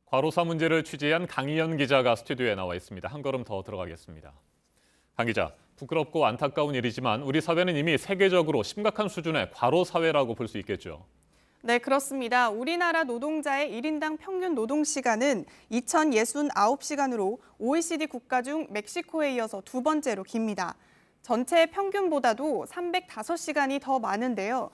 과로사 문제를 취재한 강희연 기자가 스튜디오에 나와 있습니다. 한 걸음 더 들어가겠습니다. 강 기자, 부끄럽고 안타까운 일이지만 우리 사회는 이미 세계적으로 심각한 수준의 과로 사회라고 볼 수 있겠죠. 네, 그렇습니다. 우리나라 노동자의 1인당 평균 노동시간은 2069시간으로 OECD 국가 중 멕시코에 이어서 두 번째로 깁니다. 전체 평균보다도 305시간이 더 많은데요.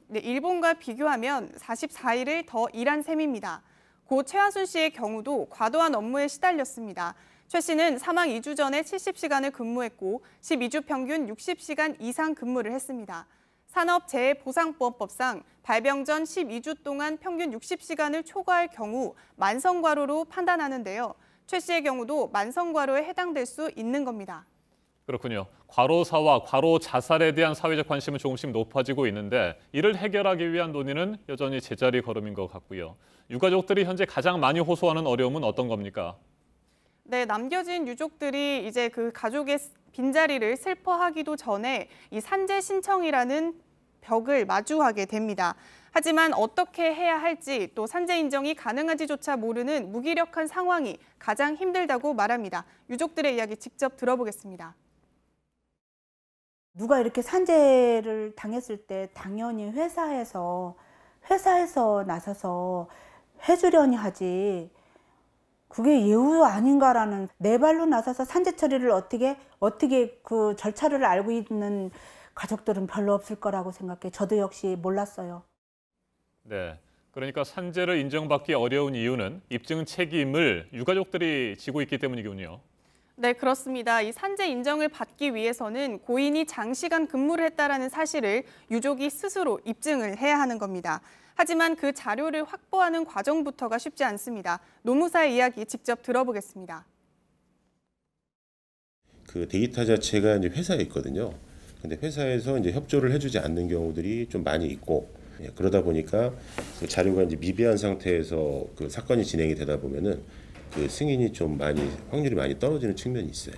네, 일본과 비교하면 44일을 더 일한 셈입니다. 고 최하순 씨의 경우도 과도한 업무에 시달렸습니다. 최 씨는 사망 2주 전에 70시간을 근무했고 12주 평균 60시간 이상 근무를 했습니다. 산업재해보상보험법상 발병 전 12주 동안 평균 60시간을 초과할 경우 만성과로로 판단하는데요. 최 씨의 경우도 만성과로에 해당될 수 있는 겁니다. 그렇군요. 과로사와 과로 자살에 대한 사회적 관심은 조금씩 높아지고 있는데 이를 해결하기 위한 논의는 여전히 제자리 걸음인 것 같고요. 유가족들이 현재 가장 많이 호소하는 어려움은 어떤 겁니까? 네, 남겨진 유족들이 이제 그 가족의 빈자리를 슬퍼하기도 전에 이 산재 신청이라는 벽을 마주하게 됩니다. 하지만 어떻게 해야 할지 또 산재 인정이 가능한지조차 모르는 무기력한 상황이 가장 힘들다고 말합니다. 유족들의 이야기 직접 들어보겠습니다. 누가 이렇게 산재를 당했을 때 당연히 회사에서 나서서 해주려니 하지, 그게 예우 아닌가라는, 내 발로 나서서 산재 처리를 어떻게 그 절차를 알고 있는 가족들은 별로 없을 거라고 생각해. 저도 역시 몰랐어요. 네, 그러니까 산재를 인정받기 어려운 이유는 입증 책임을 유가족들이 지고 있기 때문이군요. 네, 그렇습니다. 이 산재 인정을 받기 위해서는 고인이 장시간 근무를 했다라는 사실을 유족이 스스로 입증을 해야 하는 겁니다. 하지만 그 자료를 확보하는 과정부터가 쉽지 않습니다. 노무사의 이야기 직접 들어보겠습니다. 그 데이터 자체가 이제 회사에 있거든요. 근데 회사에서 이제 협조를 해주지 않는 경우들이 좀 많이 있고, 그러다 보니까 그 자료가 이제 미비한 상태에서 그 사건이 진행이 되다 보면은 그 승인이 좀 확률이 많이 떨어지는 측면이 있어요.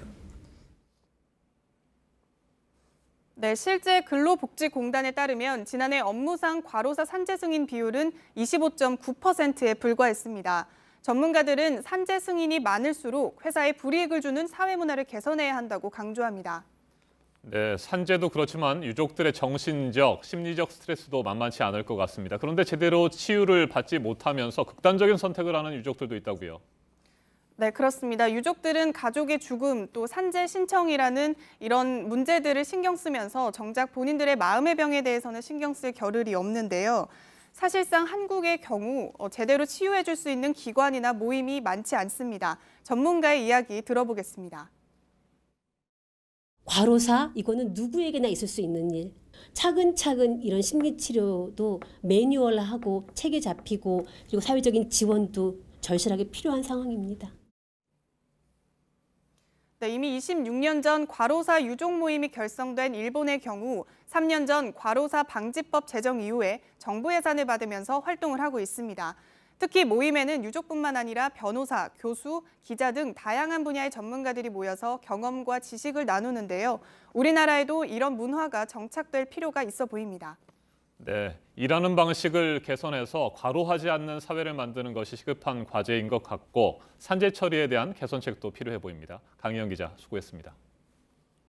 네, 실제 근로복지공단에 따르면 지난해 업무상 과로사 산재 승인 비율은 25.9%에 불과했습니다. 전문가들은 산재 승인이 많을수록 회사에 불이익을 주는 사회 문화를 개선해야 한다고 강조합니다. 네, 산재도 그렇지만 유족들의 정신적, 심리적 스트레스도 만만치 않을 것 같습니다. 그런데 제대로 치유를 받지 못하면서 극단적인 선택을 하는 유족들도 있다고요. 네, 그렇습니다. 유족들은 가족의 죽음, 또 산재 신청이라는 이런 문제들을 신경 쓰면서 정작 본인들의 마음의 병에 대해서는 신경 쓸 겨를이 없는데요. 사실상 한국의 경우 제대로 치유해 줄 수 있는 기관이나 모임이 많지 않습니다. 전문가의 이야기 들어보겠습니다. 과로사, 이거는 누구에게나 있을 수 있는 일. 차근차근 이런 심리치료도 매뉴얼화하고 체계 잡히고 그리고 사회적인 지원도 절실하게 필요한 상황입니다. 네, 이미 26년 전 과로사 유족 모임이 결성된 일본의 경우 3년 전 과로사 방지법 제정 이후에 정부 예산을 받으면서 활동을 하고 있습니다. 특히 모임에는 유족뿐만 아니라 변호사, 교수, 기자 등 다양한 분야의 전문가들이 모여서 경험과 지식을 나누는데요. 우리나라에도 이런 문화가 정착될 필요가 있어 보입니다. 네, 일하는 방식을 개선해서 과로하지 않는 사회를 만드는 것이 시급한 과제인 것 같고 산재 처리에 대한 개선책도 필요해 보입니다. 강희연 기자, 수고했습니다.